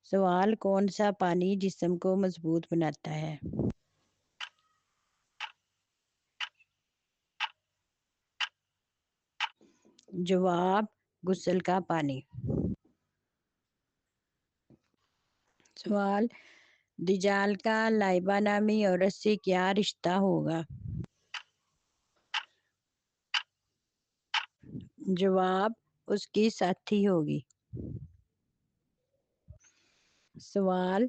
سوال: کون سا پانی جسم کو مضبوط بناتا ہے؟ جواب: غسل کا پانی۔ سوال: دجال کا لائبہ نامی عورت سے کیا رشتہ ہوگا؟ جواب: اس کی ساتھی ہوگی۔ سوال: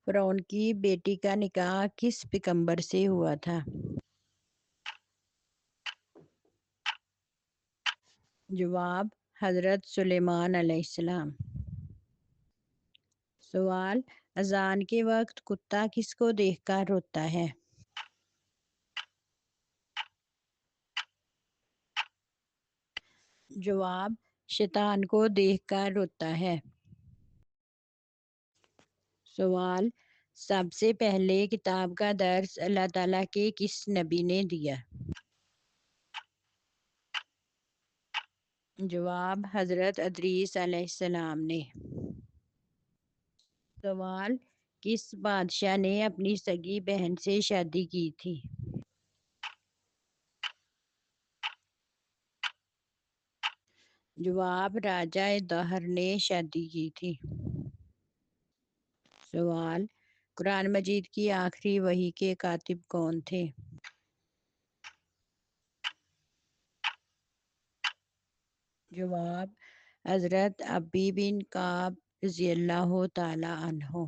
فرعون کی بیٹی کا نکاح کس پیغمبر سے ہوا تھا؟ جواب: حضرت سلیمان علیہ السلام۔ سوال: اذان کے وقت کتا کس کو دیکھ کر روتا ہے؟ جواب: شیطان کو دیکھ کر روتا ہے۔ سوال: سب سے پہلے کتاب کا درس اللہ تعالیٰ کے کس نبی نے دیا؟ جواب: حضرت ادریس علیہ السلام نے۔ سوال: کس بادشاہ نے اپنی سگی بہن سے شادی کی تھی؟ جواب: راجہ دہر نے شادی کی تھی۔ سوال: قرآن مجید کی آخری وحی کے کاتب کون تھے؟ جواب: حضرت ابی بن کعب رضی اللہ تعالی عنہ۔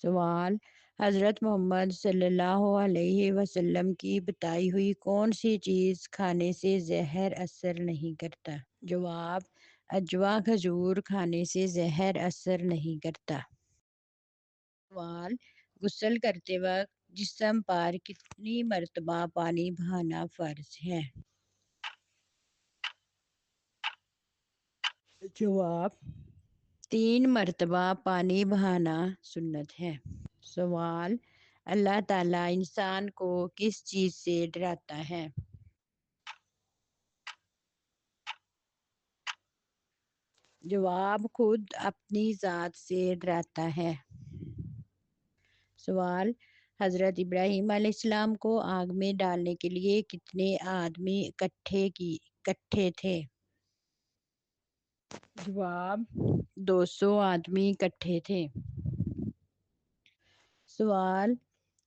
سوال: حضرت محمد صلی اللہ علیہ وسلم کی بتائی ہوئی کون سی چیز کھانے سے زہر اثر نہیں کرتا؟ جواب: اجوا کھجور کھانے سے زہر اثر نہیں کرتا۔ سوال: غسل کرتے وقت جسم پر کتنی مرتبہ پانی بہانا فرض ہے؟ جواب: 3 مرتبہ پانی بہانا سنت ہے۔ سوال: اللہ تعالیٰ انسان کو کس چیز سے ڈراتا ہے؟ جواب: خود اپنی ذات سے ڈراتا ہے۔ سوال: حضرت ابراہیم علیہ السلام کو آگ میں ڈالنے کے لیے کتنے آدمی اکٹھے تھے؟ جواب: 200 آدمی اکٹھے تھے۔ سوال: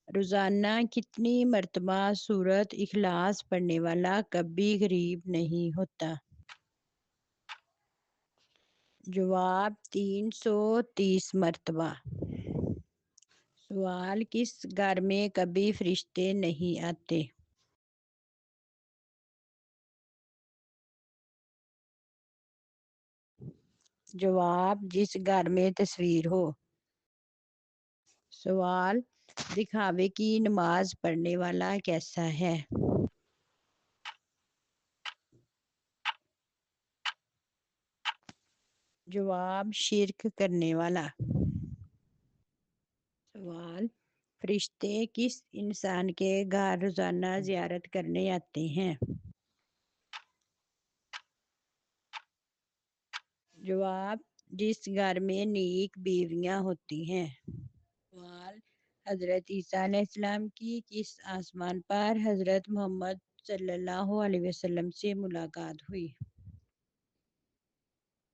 روزانہ کتنی مرتبہ سورۃ اخلاص پڑھنے والا کبھی غریب نہیں ہوتا؟ جواب: 330 مرتبہ۔ سوال: کس گھر میں کبھی فرشتے نہیں آتے؟ جواب: جس گھر میں تصویر ہو۔ سوال: دکھاوے کی نماز پڑھنے والا کیسا ہے؟ جواب: شرک کرنے والا۔ سوال: فرشتے کس انسان کے گھر روزانہ زیارت کرنے آتے ہیں؟ جواب: جس گھر میں نیک بیویاں ہوتی ہیں۔ سوال: حضرت عیسیٰ علیہ السلام کی کس آسمان پر حضرت محمد صلی اللہ علیہ وسلم سے ملاقات ہوئی؟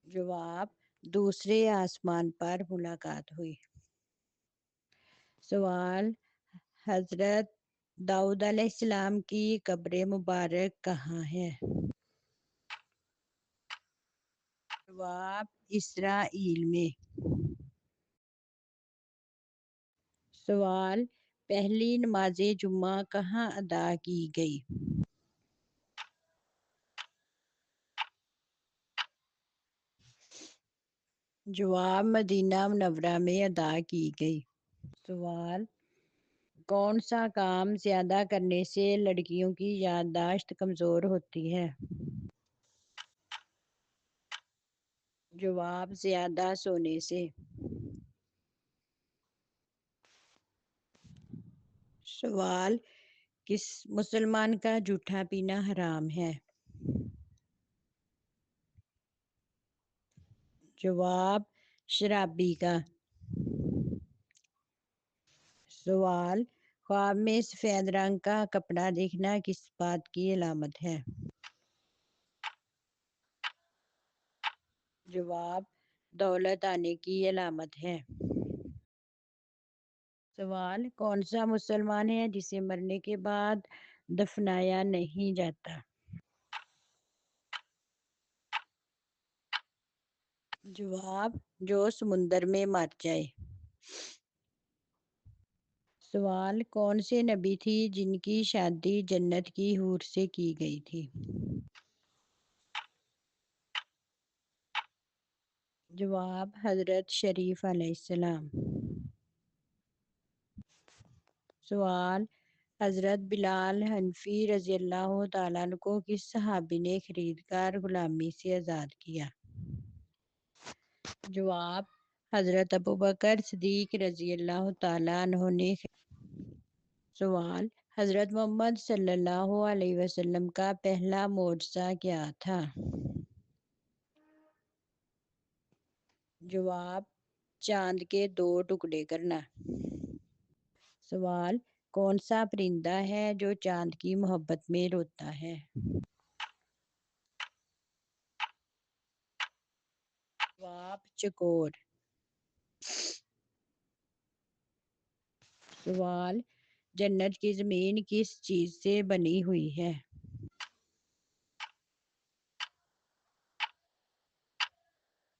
جواب: دوسرے آسمان پر ملاقات ہوئی۔ سوال: حضرت داؤد علیہ السلام کی قبر مبارک کہاں ہے؟ جواب: اسرائیل میں۔ سوال: پہلی نماز جمعہ کہاں ادا کی گئی؟ جواب: مدینہ منورہ میں ادا کی گئی۔ سوال: کون سا کام زیادہ کرنے سے لڑکیوں کی یادداشت کمزور ہوتی ہے؟ جواب: زیادہ سونے سے۔ سوال: کس مسلمان کا جھوٹا پینا حرام ہے؟ جواب: شرابی کا۔ سوال، خواب میں سفید رنگ کا کپڑا دیکھنا کس بات کی علامت ہے؟ جواب، دولت آنے کی علامت ہے۔ سوال، کون سا مسلمان ہے جسے مرنے کے بعد دفنایا نہیں جاتا؟ جواب، جو سمندر میں مر جائے۔ سوال، کون سے نبی تھی جن کی شادی جنت کی حور سے کی گئی تھی؟ جواب، حضرت شریف علیہ السلام۔ سوال، حضرت بلال حنفی رضی اللہ تعالیٰ عنہ کو کس صحابی نے خرید کر غلامی سے آزاد کیا؟ جواب، حضرت ابوبکر صدیق رضی اللہ تعالیٰ عنہ نے۔ سوال، حضرت محمد صلی اللہ علیہ وسلم کا پہلا معجزہ کیا تھا؟ جواب، چاند کے 2 ٹکڑے کرنا۔ سوال، کون سا پرندہ ہے جو چاند کی محبت میں روتا ہے؟ جواب، چکور۔ سوال، جنت کی زمین کس چیز سے بنی ہوئی ہے؟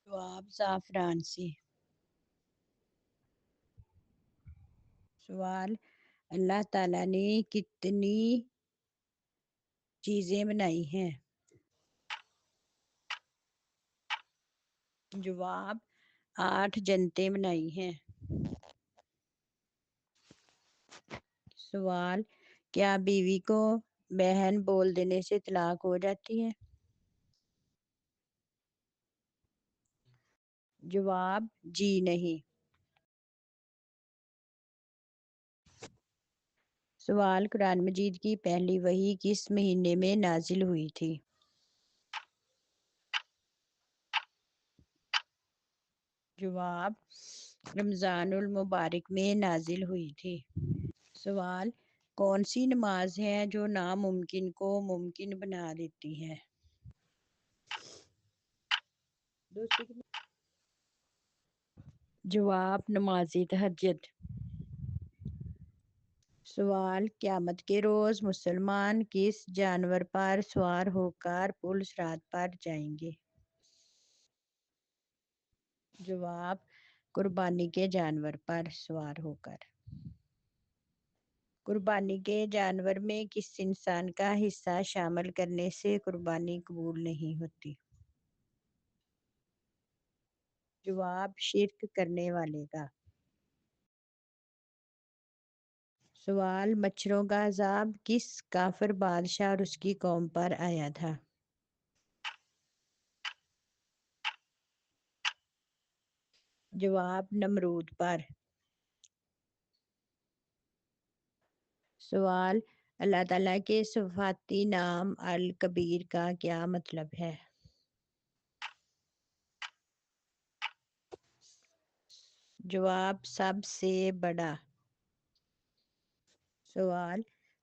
جواب، زعفران سے۔ سوال، اللہ تعالیٰ نے کتنی چیزیں بنائی ہیں؟ جواب، 8 جنتیں بنائی ہیں۔ سوال، کیا بیوی کو بہن بول دینے سے طلاق ہو جاتی ہے؟ جواب، جی نہیں۔ سوال، قرآن مجید کی پہلی وحی کس مہینے میں نازل ہوئی تھی؟ جواب، رمضان المبارک میں نازل ہوئی تھی۔ سوال، کون سی نماز ہے جو ناممکن کو ممکن بنا دیتی ہے؟ جواب، نماز تہجد۔ سوال، قیامت کے روز مسلمان کس جانور پر سوار ہو کر پل صراط پر جائیں گے؟ جواب، قربانی کے جانور پر سوار ہو کر۔ قربانی کے جانور میں کس انسان کا حصہ شامل کرنے سے قربانی قبول نہیں ہوتی؟ جواب، شرک کرنے والے کا۔ سوال، مچھروں کا عذاب کس کافر بادشاہ اور اس کی قوم پر آیا تھا؟ جواب، نمرود پر۔ سوال، اللہ تعالیٰ کے صفاتی نام الکبیر کا کیا مطلب ہے؟ جواب، سب سے بڑا۔ سوال،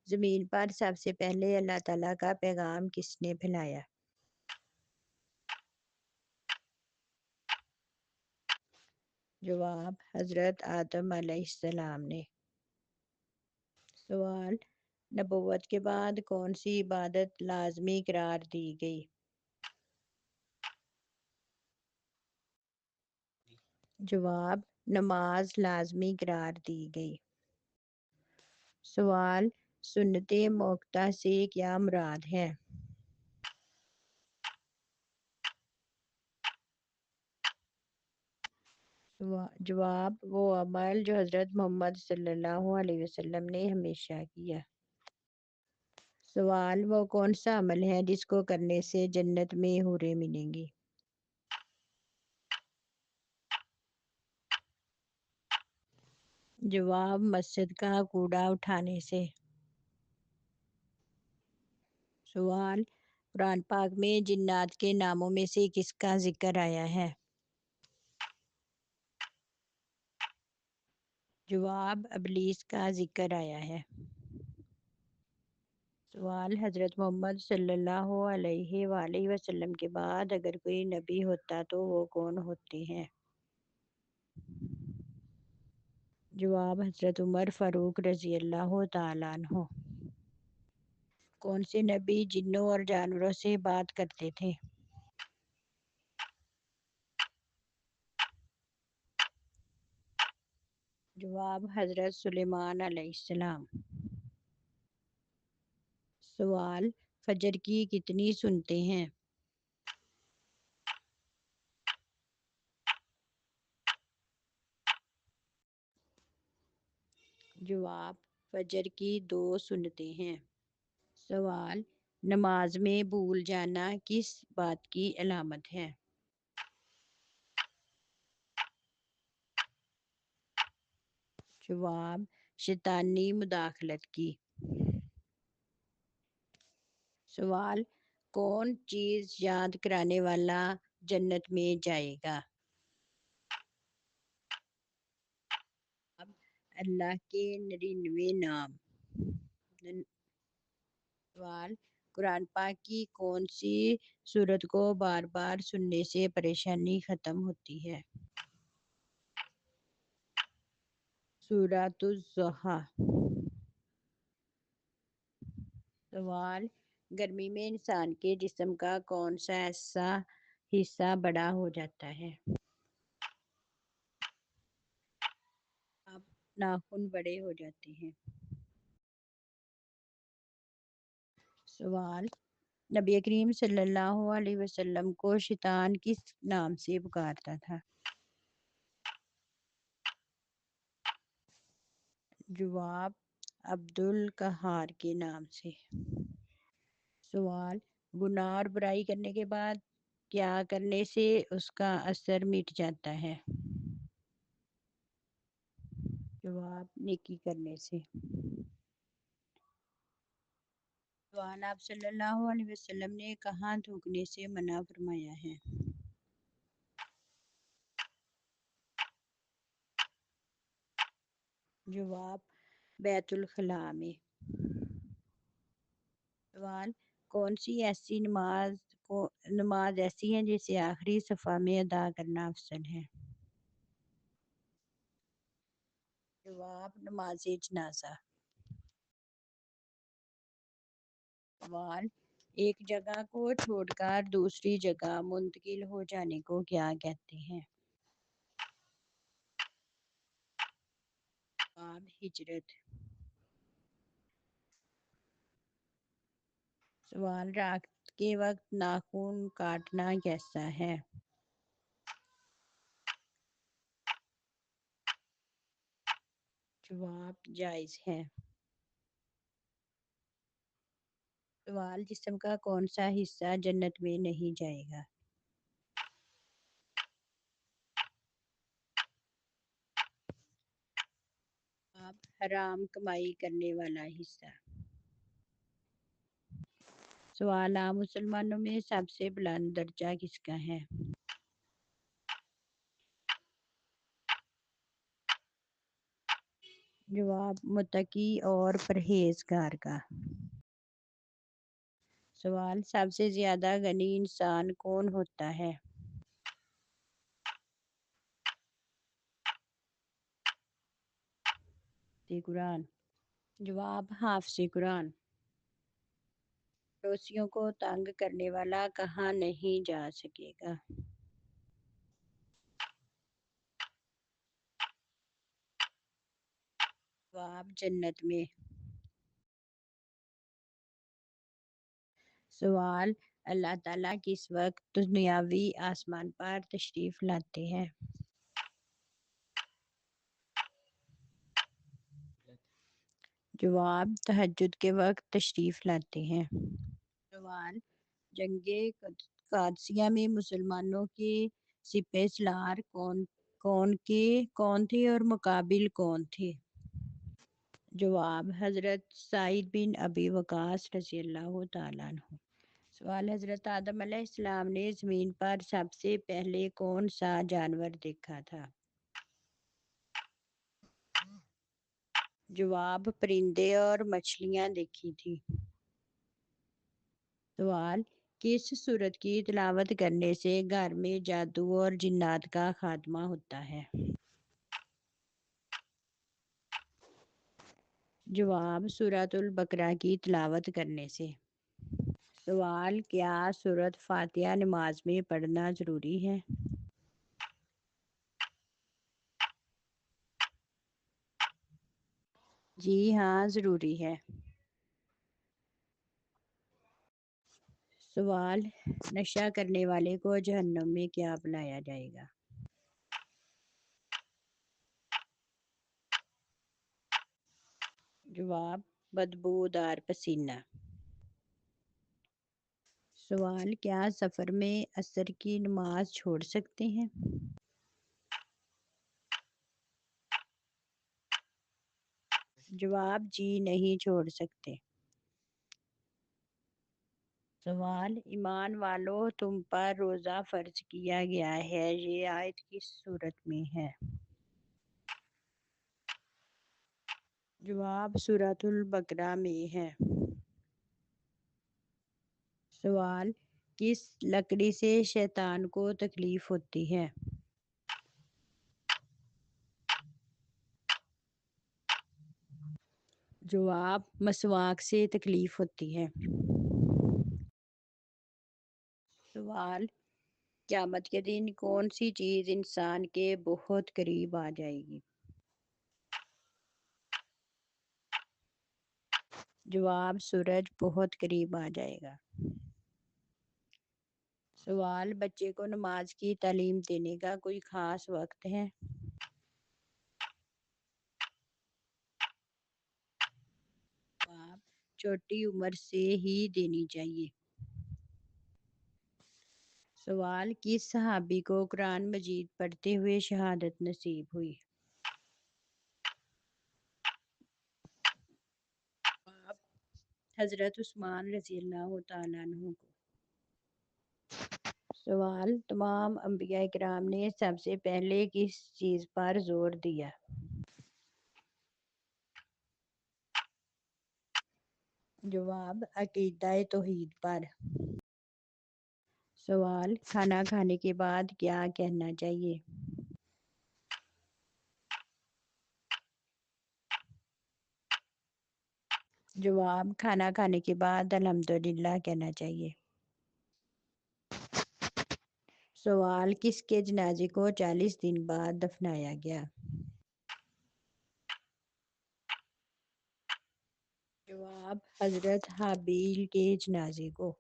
زمین پر سب سے پہلے اللہ تعالیٰ کا پیغام کس نے پھیلایا؟ جواب، حضرت آدم علیہ السلام نے۔ سوال، نبوت کے بعد کون سی عبادت لازمی قرار دی گئی؟ جواب، نماز لازمی قرار دی گئی۔ سوال، سنت موقتہ سے کیا مراد ہے؟ جواب، وہ عمل جو حضرت محمد صلی اللہ علیہ وسلم نے ہمیشہ کیا۔ سوال، وہ کون سا عمل ہے جس کو کرنے سے جنت میں حوریں ملیں گی؟ جواب، مسجد کا کوڑا اٹھانے سے۔ سوال، قرآن پاک میں جنات کے ناموں میں سے کس کا ذکر آیا ہے؟ جواب ابلیس کا ذکر آیا ہے۔ سوال حضرت محمد صلی اللہ علیہ وآلہ وسلم کے بعد اگر کوئی نبی ہوتا تو وہ کون ہوتے ہیں؟ جواب حضرت عمر فاروق رضی اللہ تعالیٰ عنہ۔ کون سے نبی جنوں اور جانوروں سے بات کرتے تھے؟ جواب حضرت سلیمان علیہ السلام۔ سوال فجر کی کتنی سنتے ہیں؟ جواب فجر کی 2 سنتے ہیں۔ سوال نماز میں بھول جانا کس بات کی علامت ہے؟ جواب شیطانی مداخلت کی۔ سوال کون چیز یاد کرانے والا جنت میں جائے گا؟ اب اللہ کے 99 نام۔ سوال قرآن پاک کی کون سی سورت کو بار بار سننے سے پریشانی ختم ہوتی ہے؟ سورۃ الضحیٰ۔ سوال گرمی میں انسان کے جسم کا کون سا ایسا حصہ بڑا ہو جاتا ہے؟ اب ناخن بڑے ہو جاتے ہیں۔ سوال نبی کریم صلی اللہ علیہ وسلم کو شیطان کس نام سے پکارتا تھا؟ جواب عبد القہار کے نام سے۔ سوال گناہ اور برائی کرنے کے بعد کیا کرنے سے اس کا اثر مٹ جاتا ہے؟ جواب نیکی کرنے سے۔ سوال آپ صلی اللہ علیہ وسلم نے کہاں تھوکنے سے منع فرمایا ہے؟ جواب بیت الخلاء میں۔ سوال کون سی ایسی نماز ایسی ہے جسے آخری صفحہ میں ادا کرنا افضل ہے؟ جواب نماز جنازہ۔ سوال ایک جگہ کو چھوڑ کر دوسری جگہ منتقل ہو جانے کو کیا کہتے ہیں؟ جواب ہجرت۔ سوال رات کے وقت ناخن کاٹنا کیسا ہے؟ جواب جائز ہے۔ سوال جسم کا کون سا حصہ جنت میں نہیں جائے گا؟ جواب حرام کمائی کرنے والا حصہ۔ سوال عام مسلمانوں میں سب سے بلند درجہ کس کا ہے؟ جواب متقی اور پرہیزگار کا۔ سوال سب سے زیادہ غنی انسان کون ہوتا ہے؟ قرآن۔ جواب حافظ قرآن۔ پڑوسیوں کو تنگ کرنے والا کہاں نہیں جا سکے گا؟ جواب جنت میں۔ سوال اللہ تعالیٰ کس وقت دنیاوی آسمان پر تشریف لاتے ہیں؟ جواب تہجد کے وقت تشریف لاتے ہیں۔ سوال جنگ قادسیہ میں مسلمانوں کے سپہ سالار کون تھے اور مقابل کون تھے؟ جواب حضرت سعید بن ابی وقاص رضی اللہ تعالیٰ عنہ۔ سوال حضرت آدم علیہ السلام نے زمین پر سب سے پہلے کون سا جانور دیکھا تھا؟ جواب پرندے اور مچھلیاں دیکھی تھی۔ سوال کس سورت کی تلاوت کرنے سے گھر میں جادو اور جنات کا خاتمہ ہوتا ہے؟ جواب سورۃ البقرہ کی تلاوت کرنے سے۔ سوال کیا سورۃ فاتحہ نماز میں پڑھنا ضروری ہے؟ جی ہاں ضروری ہے۔ سوال نشہ کرنے والے کو جہنم میں کیا بلایا جائے گا؟ جواب بدبودار پسینہ۔ سوال کیا سفر میں عصر کی نماز چھوڑ سکتے ہیں؟ جواب جی نہیں چھوڑ سکتے۔ سوال ایمان والو تم پر روزہ فرض کیا گیا ہے، یہ آیت کس سورت میں ہے؟ جواب سورۃ البقرہ میں ہے۔ سوال کس لکڑی سے شیطان کو تکلیف ہوتی ہے؟ جواب مسواک سے تکلیف ہوتی ہے۔ سوال قیامت کے دن کون سی چیز انسان کے بہت قریب آ جائے گی؟ جواب سورج بہت قریب آ جائے گا۔ سوال بچے کو نماز کی تعلیم دینے کا کوئی خاص وقت ہے؟ جواب چھوٹی عمر سے ہی دینی چاہیے۔ سوال کس صحابی کو قرآن مجید پڑھتے ہوئے شہادت نصیب ہوئی؟ جواب حضرت عثمان رضی اللہ تعالیٰ عنہ کو۔ سوال تمام انبیاء کرام نے سب سے پہلے کس چیز پر زور دیا؟ جواب عقیدہ توحید پر۔ سوال کھانا کھانے کے بعد کیا کہنا چاہیے؟ جواب کھانا کھانے کے بعد الحمدللہ کہنا چاہیے۔ سوال کس کے جنازے کو 40 دن بعد دفنایا گیا؟ جواب حضرت حابیل کے جنازے کو۔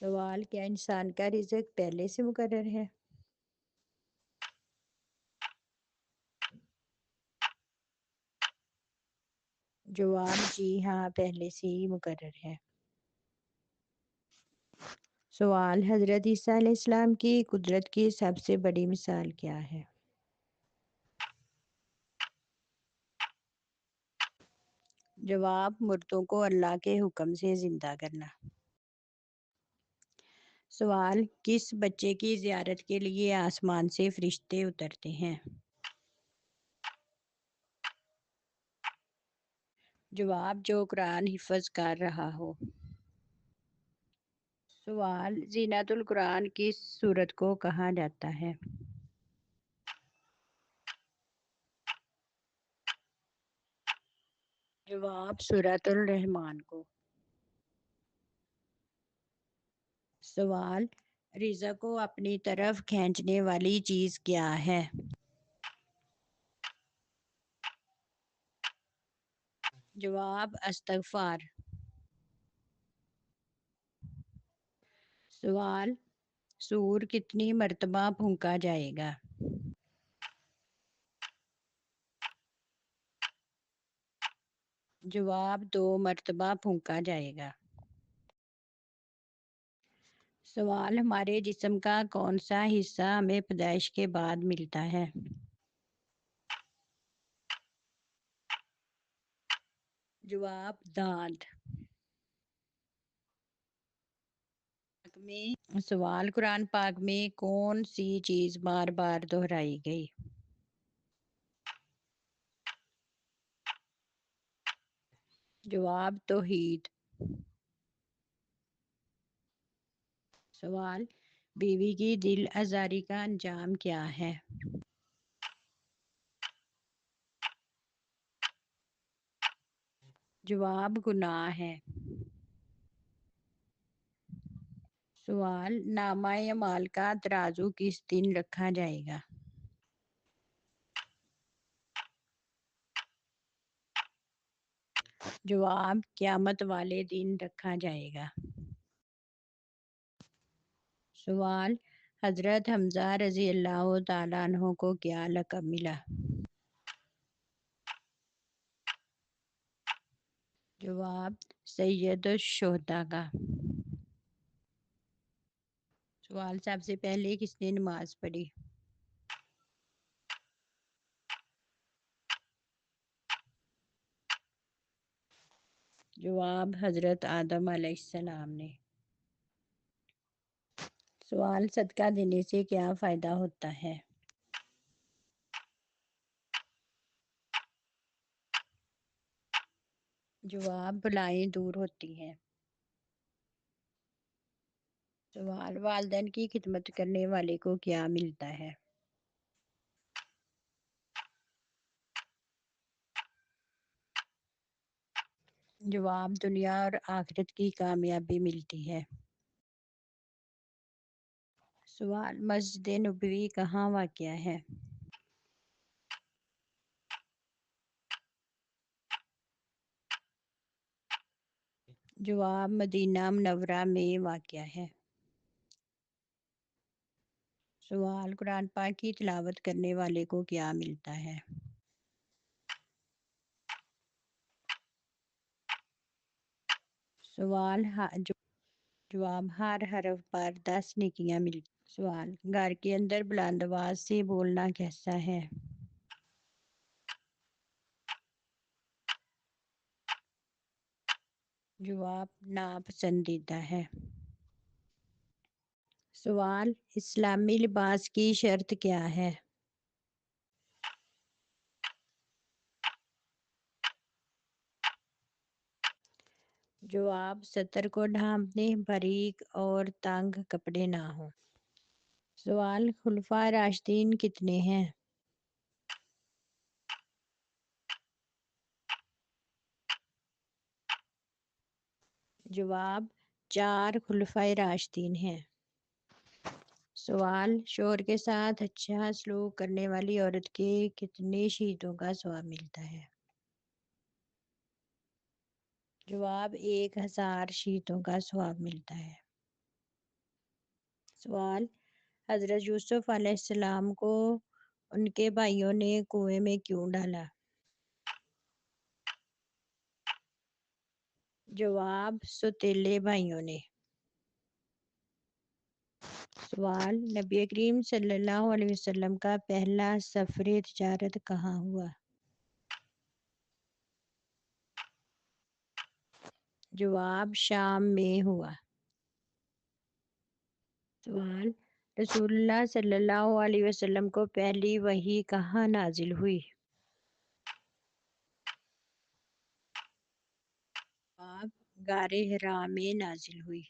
سوال کیا انسان کا رزق پہلے سے مقرر ہے؟ جواب جی ہاں پہلے سے ہی مقرر ہے۔ سوال حضرت عیسیٰ علیہ السلام کی قدرت کی سب سے بڑی مثال کیا ہے؟ جواب مردوں کو اللہ کے حکم سے زندہ کرنا۔ سوال کس بچے کی زیارت کے لیے آسمان سے فرشتے اترتے ہیں؟ جواب جو قرآن حفظ کر رہا ہو۔ سوال زینت القرآن کس سورت کو کہا جاتا ہے؟ جواب سورۃ الرحمن کو۔ سوال رزق کو اپنی طرف کھینچنے والی چیز کیا ہے؟ جواب استغفار۔ سوال سور کتنی مرتبہ پھونکا جائے گا؟ جواب 2 مرتبہ پھونکا جائے گا۔ سوال ہمارے جسم کا کون سا حصہ ہمیں پیدائش کے بعد ملتا ہے؟ جواب دانت۔ سوال قرآن پاک میں کون سی چیز بار بار دہرائی گئی؟ جواب توحید۔ سوال بیوی کی دل آزاری کا انجام کیا ہے؟ جواب گناہ ہے۔ سوال نامہ اعمال کا ترازو کس دن رکھا جائے گا؟ جواب قیامت والے دن رکھا جائے گا۔ سوال حضرت حمزہ رضی اللہ تعالیٰ عنہ کو کیا لقب ملا؟ جواب سید الشہداء کا۔ سوال سب سے پہلے کس نے نماز پڑھی؟ جواب حضرت آدم علیہ السلام نے۔ سوال صدقہ دینے سے کیا فائدہ ہوتا ہے؟ جواب بلائیں دور ہوتی ہیں۔ سوال والدین کی خدمت کرنے والے کو کیا ملتا ہے؟ جواب دنیا اور آخرت کی کامیابی ملتی ہے۔ سوال مسجد نبوی کہاں واقع ہے؟ جواب مدینہ منورہ میں واقع ہے۔ سوال قرآن پاک کی تلاوت کرنے والے کو کیا ملتا ہے؟ سوال جواب ہر حرف پر 10 نیکیاں ملتی۔ سوال گھر کے اندر بلند آواز سے بولنا کیسا ہے؟ جواب ناپسندیدہ ہے۔ سوال اسلامی لباس کی شرط کیا ہے؟ جواب سطر کو ڈھانپنے باریک اور تنگ کپڑے نہ ہوں۔ سوال خلفائے راشدین کتنے ہیں؟ جواب 4 خلفائے راشدین ہیں۔ سوال شوہر کے ساتھ اچھا سلوک کرنے والی عورت کے کتنے شہیدوں کا ثواب ملتا ہے؟ جواب 1000 شہیدوں کا ثواب ملتا ہے۔ سوال حضرت یوسف علیہ السلام کو ان کے بھائیوں نے کنویں میں کیوں ڈالا؟ جواب سوتیلے بھائیوں نے۔ سوال نبی کریم صلی اللہ علیہ وسلم کا پہلا سفر تجارت کہاں ہوا؟ جواب شام میں ہوا۔ سوال رسول اللہ صلی اللہ علیہ وسلم کو پہلی وحی کہاں نازل ہوئی؟ جواب غار حرا میں نازل ہوئی۔